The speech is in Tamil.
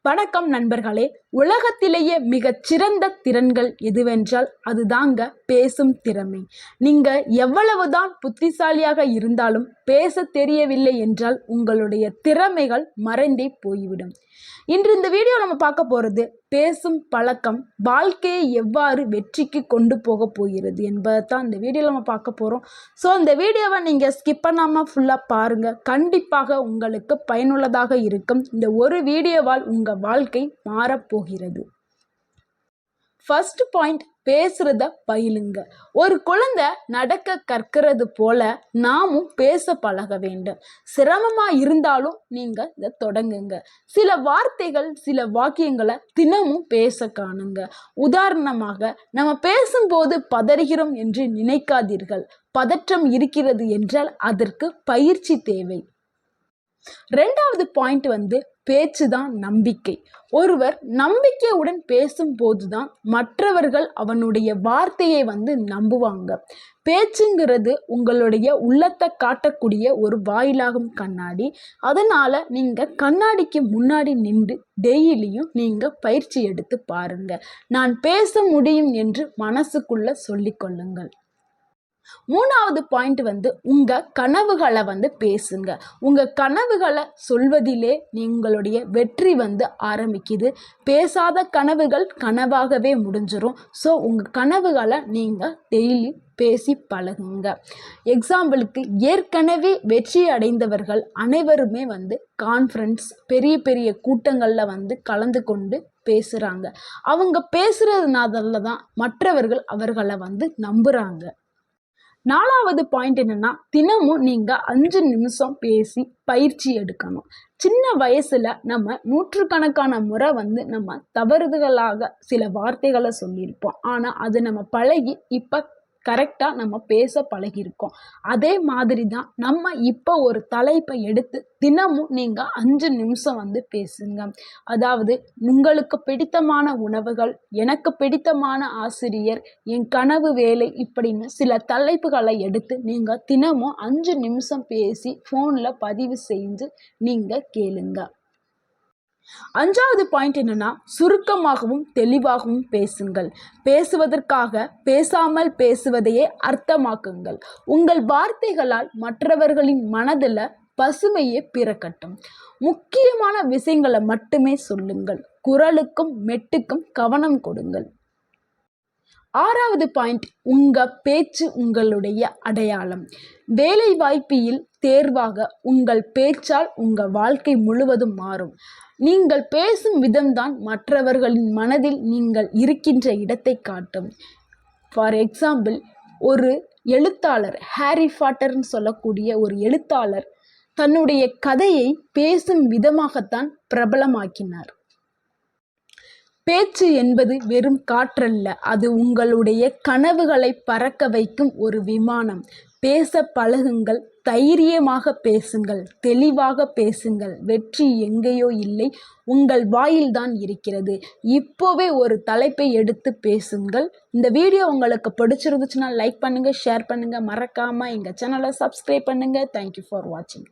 வணக்கம் நண்பர்களே. உலகத்திலேயே மிகச் சிறந்த திறன்கள் எதுவென்றால் அதுதாங்க பேசும் திறமை. நீங்க எவ்வளவுதான் புத்திசாலியாக இருந்தாலும் பேச தெரியவில்லை என்றால் உங்களுடைய திறமைகள் மறைந்தே போய்விடும். இன்று இந்த வீடியோ நம்ம பார்க்க போகிறது பேசும் பழக்கம் வாழ்க்கையை எவ்வாறு வெற்றிக்கு கொண்டு போக போகிறது என்பதை தான் இந்த வீடியோவில் நம்ம பார்க்க போகிறோம். ஸோ இந்த வீடியோவை நீங்கள் ஸ்கிப் பண்ணாமல் ஃபுல்லாக பாருங்கள். கண்டிப்பாக உங்களுக்கு பயனுள்ளதாக இருக்கும். இந்த ஒரு வீடியோவால் உங்கள் வாழ்க்கை மாறப்போகிறது. ஃபர்ஸ்ட் பாயிண்ட், பேசுறத பயிலுங்க. ஒரு குழந்தை நடக்க கற்கிறது போல நாமும் பேச பழக வேண்டும். சிரமமா இருந்தாலும் நீங்க இதை தொடங்குங்க. சில வார்த்தைகள் சில வாக்கியங்களை தினமும் பேச காணுங்க. உதாரணமாக, நம்ம பேசும்போது பதறுகிறோம் என்று நினைக்காதீர்கள். பதற்றம் இருக்கிறது என்றால் அதற்கு பயிற்சி தேவை. ரெண்டாவது பாயிண்ட் பேச்சு தான் நம்பிக்கை. ஒருவர் நம்பிக்கையுடன் பேசும்போது தான் மற்றவர்கள் அவனுடைய வார்த்தையை நம்புவாங்க. பேச்சுங்கிறது உங்களுடைய உள்ளத்தை காட்டக்கூடிய ஒரு வாயிலாகும் கண்ணாடி. அதனால நீங்க கண்ணாடிக்கு முன்னாடி நின்று டெய்லியும் நீங்க பயிற்சி எடுத்து பாருங்க. நான் பேச முடியும் என்று மனசுக்குள்ள சொல்லிக்கொள்ளுங்கள். மூணாவது பாயிண்ட் உங்க கனவுகளை பேசுங்க. உங்க கனவுகளை சொல்வதிலே உங்களுடைய வெற்றி ஆரம்பிக்குது. பேசாத கனவுகள் கனவாகவே முடிஞ்சிடும். ஸோ உங்க கனவுகளை நீங்க டெய்லி பேசி பழகுங்க. எக்ஸாம்பிளுக்கு, ஏற்கனவே வெற்றி அடைந்தவர்கள் அனைவருமே கான்ஃபரன்ஸ் பெரிய பெரிய கூட்டங்களில் கலந்து கொண்டு பேசுகிறாங்க. அவங்க பேசுறதுனால தான் மற்றவர்கள் அவர்களை நம்புகிறாங்க. நாலாவது பாயிண்ட் என்னன்னா, தினமும் நீங்க 5 நிமிஷம் பேசி பயிற்சி எடுக்கணும். சின்ன வயசுல நம்ம நூற்றுக்கணக்கான முறை நம்ம தவறுதலாக சில வார்த்தைகளை சொல்லியிருப்போம். ஆனா அது நம்ம பழகி இப்ப கரெக்டாக நம்ம பேச பழகியிருக்கோம். அதே மாதிரி தான் நம்ம இப்போ ஒரு தலைப்பை எடுத்து தினமும் நீங்கள் 5 நிமிஷம் பேசுங்க. அதாவது, உங்களுக்கு பிடித்தமான உணவுகள், எனக்கு பிடித்தமான ஆசிரியர், என் கனவு வேலை, இப்படின்னு சில தலைப்புகளை எடுத்து நீங்கள் தினமும் 5 நிமிஷம் பேசி ஃபோனில் பதிவு செஞ்சு நீங்கள் கேளுங்க. அஞ்சாவது பாயிண்ட் என்னன்னா, சுருக்கமாகவும் தெளிவாகவும் பேசுங்கள். பேசுவதற்காக பேசாமல் பேசுவதையே அர்த்தமாக்குங்கள். உங்கள் வார்த்தைகளால் மற்றவர்களின் மனதில் பசுமையே பிறக்கட்டும். முக்கியமான விஷயங்களை மட்டுமே சொல்லுங்கள். குரலுக்கும் மெட்டுக்கும் கவனம் கொடுங்கள். ஆறாவது பாயிண்ட், உங்க பேச்சு உங்களுடைய அடையாளம். வேலை வாய்ப்பில் தேர்வாக உங்கள் பேச்சால் உங்க வாழ்க்கை முழுவதும் மாறும். நீங்கள் பேசும் விதம்தான் மற்றவர்களின் மனதில் நீங்கள் இருக்கின்ற இடத்தை காட்டும். ஃபார் எக்ஸாம்பிள், ஒரு எழுத்தாளர், ஹாரி பாட்டர்னு சொல்லக்கூடிய ஒரு எழுத்தாளர் தன்னுடைய கதையை பேசும் விதமாகத்தான் பிரபலமாக்கினார். பேச்சு என்பது வெறும் காற்றல்ல, அது உங்களுடைய கனவுகளை பறக்க வைக்கும் ஒரு விமானம். பேச பழகுங்கள். தைரியமாக பேசுங்கள். தெளிவாக பேசுங்கள். வெற்றி எங்கேயோ இல்லை, உங்கள் வாயில்தான் இருக்கிறது. இப்போவே ஒரு தலைப்பை எடுத்து பேசுங்கள். இந்த வீடியோ உங்களுக்கு பிடிச்சிருந்துச்சுன்னா லைக் பண்ணுங்கள், ஷேர் பண்ணுங்கள். மறக்காமல் எங்கள் சேனலை சப்ஸ்கிரைப் பண்ணுங்கள். தேங்க்யூ ஃபார் வாட்சிங்.